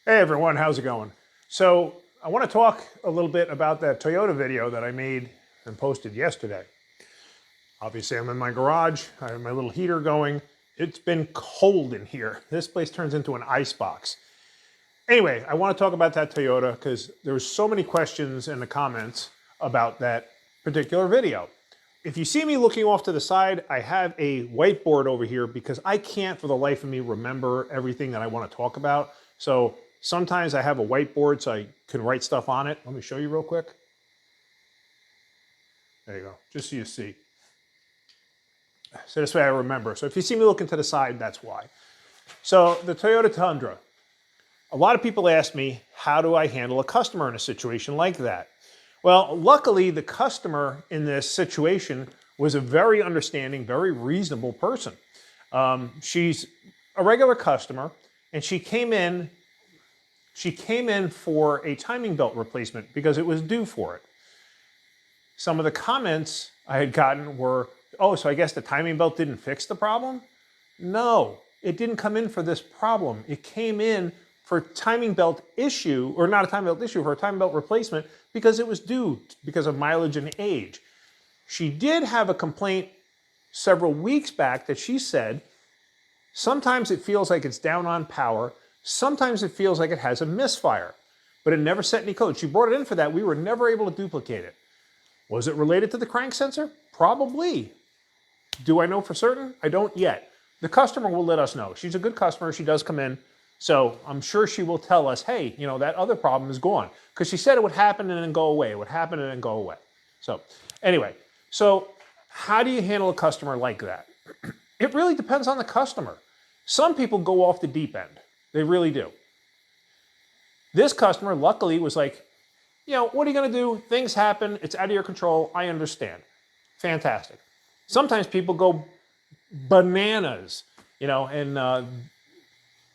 Hey everyone, how's it going? So I want to talk a little bit about that Toyota video that I made and posted yesterday. Obviously I'm in my garage, I have my little heater going. It's been cold in here. This place turns into an ice box. Anyway, I want to talk about that Toyota because there were so many questions in the comments about that particular video. If you see me looking off to the side, I have a whiteboard over here because I can't for the life of me remember everything that I want to talk about. So sometimes I have a whiteboard so I can write stuff on it. Let me show you real quick. There you go, just so you see. So this way I remember. So if you see me looking to the side, that's why. So the Toyota Tundra. A lot of people ask me, how do I handle a customer in a situation like that? Well, luckily the customer in this situation was a very understanding, very reasonable person. She's a regular customer and she came in for a timing belt replacement because it was due for it. Some of the comments I had gotten were, oh, so I guess the timing belt didn't fix the problem? No, it didn't come in for this problem. It came in for a timing belt issue, or not a timing belt issue, for a timing belt replacement because it was due because of mileage and age. She did have a complaint several weeks back that she said, sometimes it feels like it's down on power, sometimes it feels like it has a misfire, but it never set any code. She brought it in for that. We were never able to duplicate it. Was it related to the crank sensor? Probably. Do I know for certain? I don't yet. The customer will let us know. She's a good customer. She does come in. So I'm sure she will tell us, hey, you know, that other problem is gone. Because she said it would happen and then go away. It would happen and then go away. So anyway, so how do you handle a customer like that? It really depends on the customer. Some people go off the deep end. They really do. This customer, luckily, was like, you know, what are you going to do? Things happen. It's out of your control. I understand. Fantastic. Sometimes people go bananas, you know, and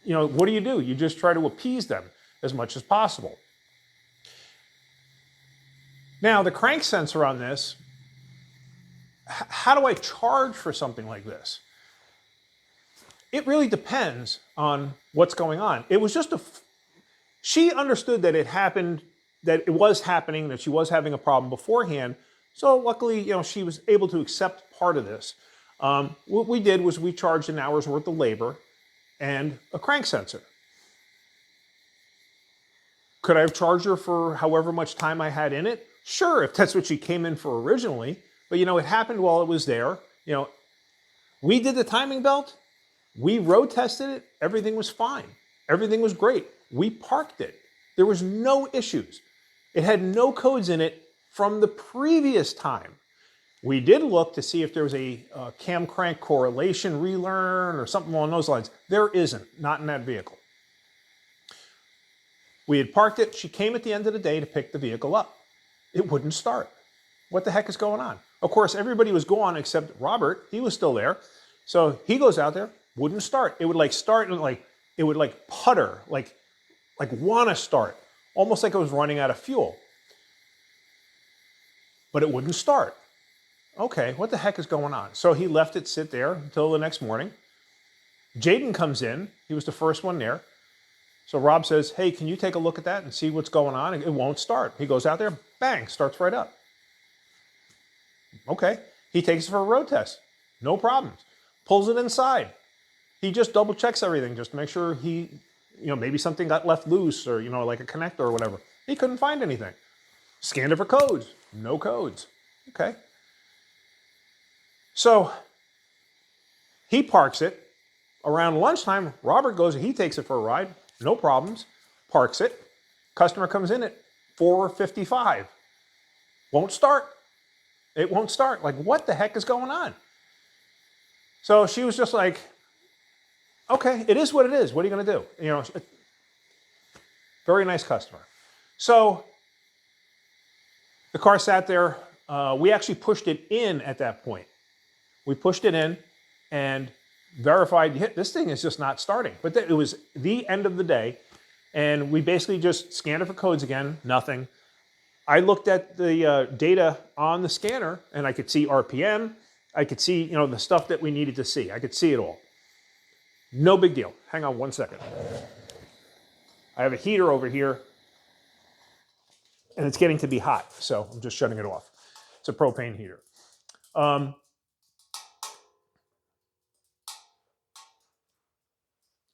you know, what do? You just try to appease them as much as possible. Now, the crank sensor on this, how do I charge for something like this? It really depends on what's going on. It was just she understood that it happened, that it was happening, that she was having a problem beforehand. So luckily, you know, she was able to accept part of this. What we did was we charged an hour's worth of labor and a crank sensor. Could I have charged her for however much time I had in it? Sure, if that's what she came in for originally. But you know, it happened while it was there. You know, we did the timing belt. We road tested it. Everything was fine. Everything was great. We parked it. There was no issues. It had no codes in it from the previous time. We did look to see if there was a cam crank correlation relearn or something along those lines. There isn't, not in that vehicle. We had parked it. She came at the end of the day to pick the vehicle up. It wouldn't start. What the heck is going on? Of course, everybody was gone except Robert. He was still there. So he goes out there, wouldn't start. It would like start and like, it would like putter, like want to start, almost like it was running out of fuel. But it wouldn't start. Okay, what the heck is going on? So he left it sit there until the next morning. Jaden comes in. He was the first one there. So Rob says, hey, can you take a look at that and see what's going on? It won't start. He goes out there, bang, starts right up. Okay, he takes it for a road test. No problems. Pulls it inside. He just double checks everything just to make sure he, you know, maybe something got left loose or, you know, like a connector or whatever. He couldn't find anything. Scanned it for codes. No codes. Okay. So he parks it. Around lunchtime, Robert goes, he takes it for a ride, no problems, parks it. Customer comes in at 4:55. Won't start. It won't start. Like, what the heck is going on? So she was just like, okay, it is what it is. What are you going to do? You know, very nice customer. So the car sat there. We actually pushed it in at that point. We pushed it in and verified, this thing is just not starting. But it was the end of the day, and we basically just scanned it for codes again, nothing. I looked at the data on the scanner, and I could see RPM. I could see, you know, the stuff that we needed to see. I could see it all. No big deal. Hang on one second. I have a heater over here, and it's getting to be hot, so I'm just shutting it off. It's a propane heater.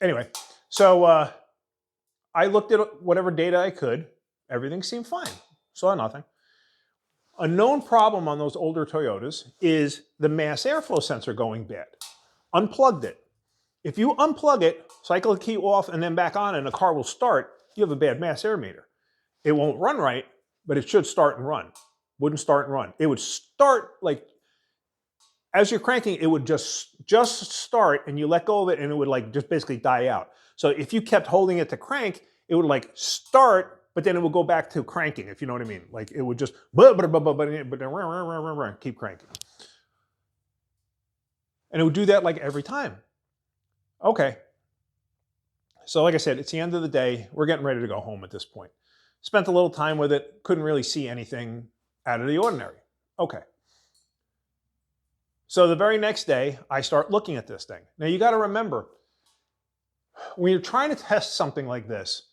Anyway, so I looked at whatever data I could. Everything seemed fine. Saw nothing. A known problem on those older Toyotas is the mass airflow sensor going bad. Unplugged it. If you unplug it, cycle the key off, and then back on, and the car will start, you have a bad mass air meter. It won't run right, but it should start and run. Wouldn't start and run. It would start like, as you're cranking, it would just start, and you let go of it, and it would like just basically die out. So if you kept holding it to crank, it would like start, but then it would go back to cranking, if you know what I mean. Like it would just, but then keep cranking. And it would do that like every time. Okay. So like I said, it's the end of the day. We're getting ready to go home at this point. Spent a little time with it. Couldn't really see anything out of the ordinary. Okay. So the very next day, I start looking at this thing. Now you got to remember, when you're trying to test something like this,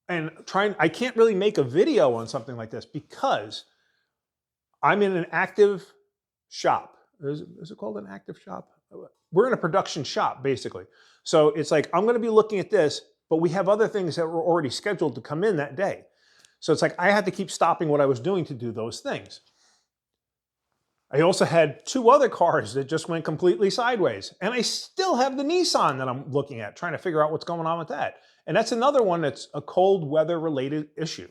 and I can't really make a video on something like this because I'm in an active shop. Is it called an active shop? We're in a production shop, basically. So it's like, I'm going to be looking at this, but we have other things that were already scheduled to come in that day. So it's like, I had to keep stopping what I was doing to do those things. I also had 2 other cars that just went completely sideways. And I still have the Nissan that I'm looking at, trying to figure out what's going on with that. And that's another one that's a cold weather related issue.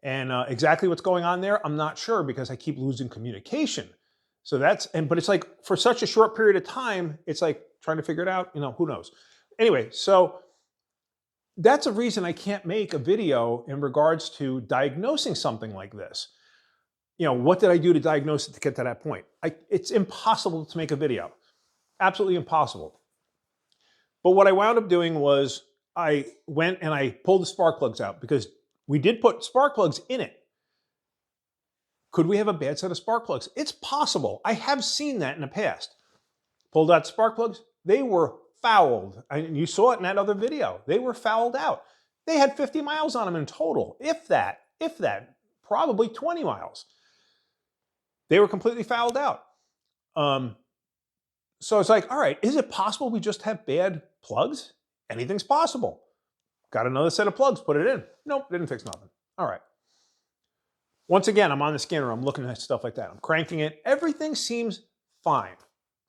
And exactly what's going on there, I'm not sure because I keep losing communication. So but it's like for such a short period of time, it's like trying to figure it out, who knows. Anyway, so that's a reason I can't make a video in regards to diagnosing something like this. What did I do to diagnose it to get to that point? It's impossible to make a video. Absolutely impossible. But what I wound up doing was I went and I pulled the spark plugs out because we did put spark plugs in it. Could we have a bad set of spark plugs? It's possible. I have seen that in the past. Pulled out spark plugs. They were fouled. You saw it in that other video. They were fouled out. They had 50 miles on them in total. If that, probably 20 miles. They were completely fouled out. So it's like, all right, is it possible we just have bad plugs? Anything's possible. Got another set of plugs, put it in. Nope, didn't fix nothing. All right. Once again, I'm on the scanner. I'm looking at stuff like that. I'm cranking it. Everything seems fine.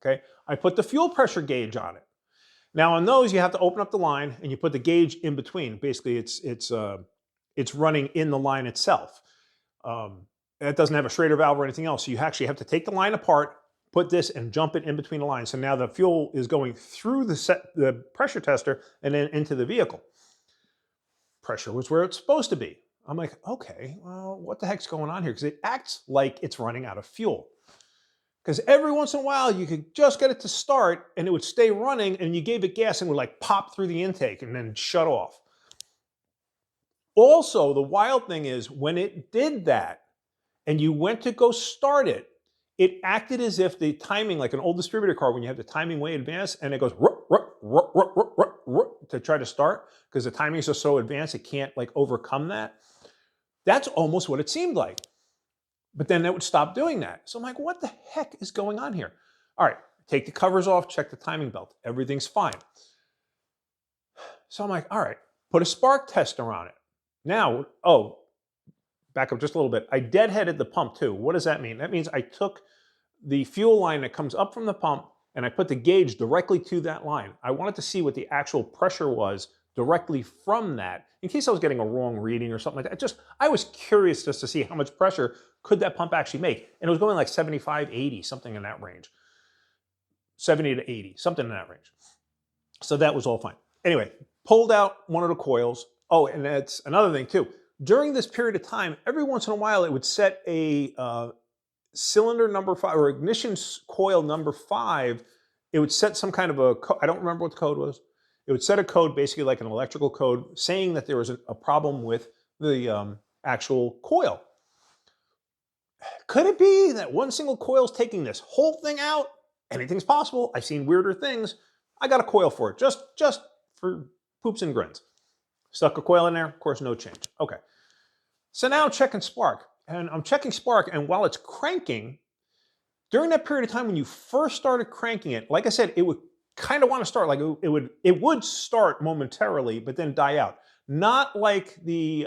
Okay. I put the fuel pressure gauge on it. Now on those, you have to open up the line and you put the gauge in between. Basically, it's running in the line itself. It doesn't have a Schrader valve or anything else. So you actually have to take the line apart, put this and jump it in between the lines. So now the fuel is going through the pressure tester and then into the vehicle. Pressure was where it's supposed to be. I'm like, okay, well, what the heck's going on here? Because it acts like it's running out of fuel. Because every once in a while, you could just get it to start and it would stay running and you gave it gas and it would like pop through the intake and then shut off. Also, the wild thing is when it did that and you went to go start it, it acted as if the timing, like an old distributor car, when you have the timing way advanced and it goes to try to start because the timings are so advanced, it can't like overcome that. That's almost what it seemed like. But then it would stop doing that. So I'm like, what the heck is going on here? All right, take the covers off, check the timing belt. Everything's fine. So I'm like, all right, put a spark tester on it. Now, back up just a little bit. I deadheaded the pump too. What does that mean? That means I took the fuel line that comes up from the pump and I put the gauge directly to that line. I wanted to see what the actual pressure was directly from that in case I was getting a wrong reading or something like that. I was curious just to see how much pressure could that pump actually make. And it was going like 75, 80, something in that range. 70 to 80, something in that range. So that was all fine. Anyway, pulled out one of the coils. Oh, and that's another thing too. During this period of time, every once in a while, it would set a cylinder number 5 or ignition coil number 5. It would set some kind of I don't remember what the code was. It would set a code, basically like an electrical code, saying that there was a problem with the actual coil. Could it be that one single coil is taking this whole thing out? Anything's possible. I've seen weirder things. I got a coil for it, just for poops and grins. Stuck a coil in there, of course, no change. Okay. So now I'm checking spark, and I'm checking spark, and while it's cranking, during that period of time when you first started cranking it, like I said, it would kind of want to start, like it would start momentarily, but then die out. Not like the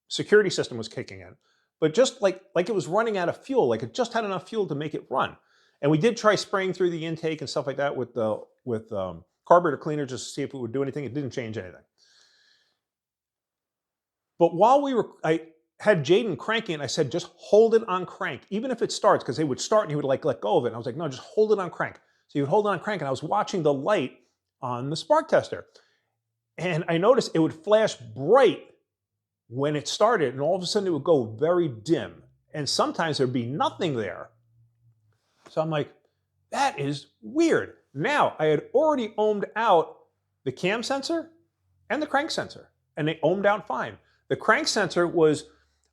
security system was kicking in, but just like it was running out of fuel, like it just had enough fuel to make it run. And we did try spraying through the intake and stuff like that with carburetor cleaner just to see if it would do anything. It didn't change anything. But while I had Jaden cranking it, I said, just hold it on crank, even if it starts, because they would start and he would like let go of it. And I was like, no, just hold it on crank. So you would hold it on crank, and I was watching the light on the spark tester. And I noticed it would flash bright when it started, and all of a sudden it would go very dim. And sometimes there'd be nothing there. So I'm like, that is weird. Now, I had already ohmed out the cam sensor and the crank sensor, and they ohmed out fine. The crank sensor was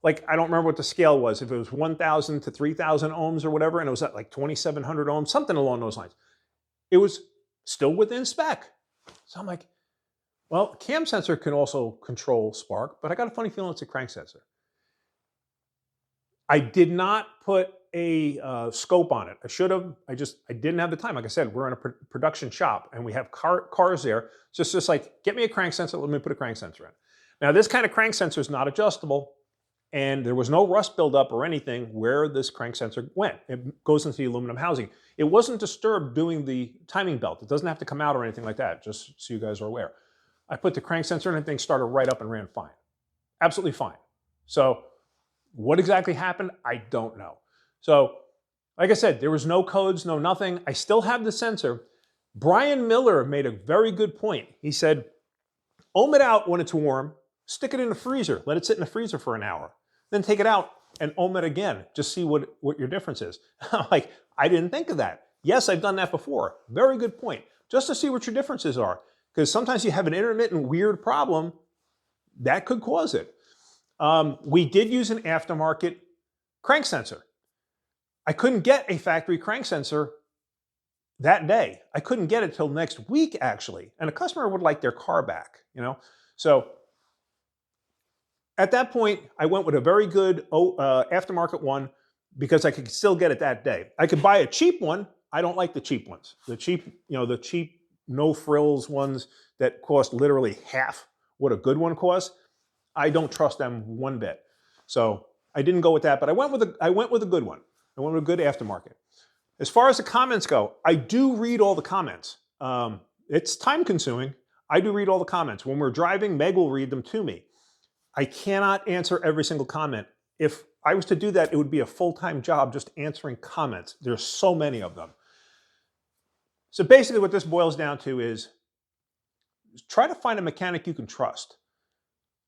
like, I don't remember what the scale was, if it was 1,000 to 3,000 ohms or whatever, and it was at like 2,700 ohms, something along those lines. It was still within spec. So I'm like, well, cam sensor can also control spark, but I got a funny feeling it's a crank sensor. I did not put a scope on it. I should have. I didn't have the time. Like I said, we're in a production shop and we have cars there. So it's just like, get me a crank sensor. Let me put a crank sensor in. Now, this kind of crank sensor is not adjustable, and there was no rust buildup or anything where this crank sensor went. It goes into the aluminum housing. It wasn't disturbed doing the timing belt. It doesn't have to come out or anything like that, just so you guys are aware. I put the crank sensor in and things started right up and ran fine. Absolutely fine. So what exactly happened? I don't know. So like I said, there was no codes, no nothing. I still have the sensor. Brian Miller made a very good point. He said, ohm it out when it's warm, stick it in the freezer, let it sit in the freezer for an hour, then take it out and ohm it again, just see what your difference is. I'm like, I didn't think of that. Yes, I've done that before. Very good point. Just to see what your differences are. Because sometimes you have an intermittent weird problem that could cause it. We did use an aftermarket crank sensor. I couldn't get a factory crank sensor that day. I couldn't get it till next week, actually. And a customer would like their car back, you know? So at that point, I went with a very good aftermarket one because I could still get it that day. I could buy a cheap one. I don't like the cheap ones. The cheap, no frills ones that cost literally half what a good one costs. I don't trust them one bit. So I didn't go with that, but I went with a good one. I went with a good aftermarket. As far as the comments go, I do read all the comments. It's time consuming. I do read all the comments. When we're driving, Meg will read them to me. I cannot answer every single comment. If I was to do that, it would be a full-time job just answering comments. There's so many of them. So basically what this boils down to is try to find a mechanic you can trust.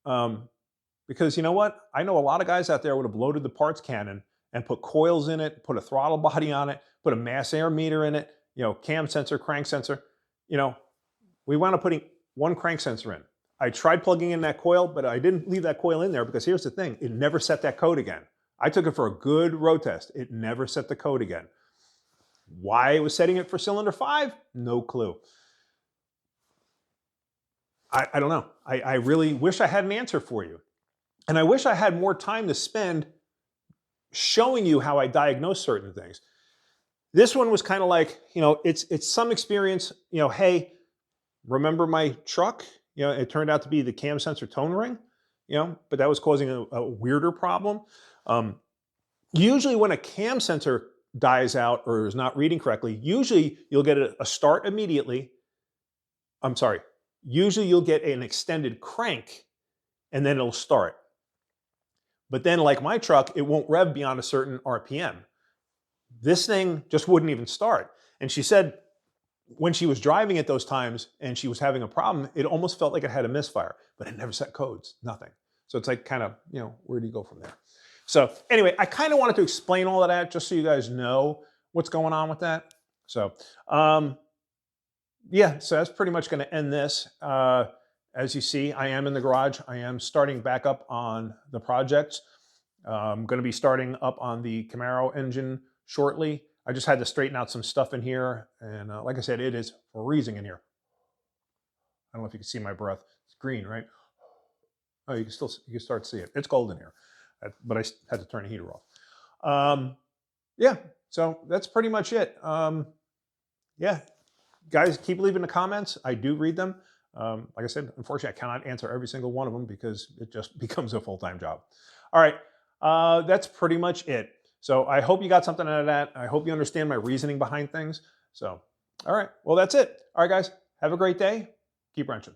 Because you know what? I know a lot of guys out there would have loaded the parts cannon and put coils in it, put a throttle body on it, put a mass air meter in it, cam sensor, crank sensor. We wound up putting one crank sensor in. I tried plugging in that coil, but I didn't leave that coil in there because here's the thing, it never set that code again. I took it for a good road test. It never set the code again. Why it was setting it for cylinder 5? No clue. I don't know. I really wish I had an answer for you. And I wish I had more time to spend showing you how I diagnose certain things. This one was kind of like, it's some experience, hey, remember my truck? It turned out to be the cam sensor tone ring, but that was causing a weirder problem. Usually when a cam sensor dies out or is not reading correctly, usually you'll get a start immediately. I'm sorry. Usually you'll get an extended crank and then it'll start. But then like my truck, it won't rev beyond a certain RPM. This thing just wouldn't even start. And she said when she was driving it those times and she was having a problem, it almost felt like it had a misfire, but it never set codes, nothing. So it's like kind of, where do you go from there? So anyway, I kind of wanted to explain all of that just so you guys know what's going on with that. So yeah, so that's pretty much going to end this. As you see, I am in the garage. I am starting back up on the projects. I'm going to be starting up on the Camaro engine shortly. I just had to straighten out some stuff in here. And like I said, it is freezing in here. I don't know if you can see my breath. It's green, right? Oh, you can start to see it. It's golden here, but I had to turn the heater off. Yeah, so that's pretty much it. Yeah, guys, keep leaving the comments. I do read them. Like I said, unfortunately, I cannot answer every single one of them because it just becomes a full-time job. All right, that's pretty much it. So I hope you got something out of that. I hope you understand my reasoning behind things. So, all right, well, that's it. All right, guys, have a great day. Keep wrenching.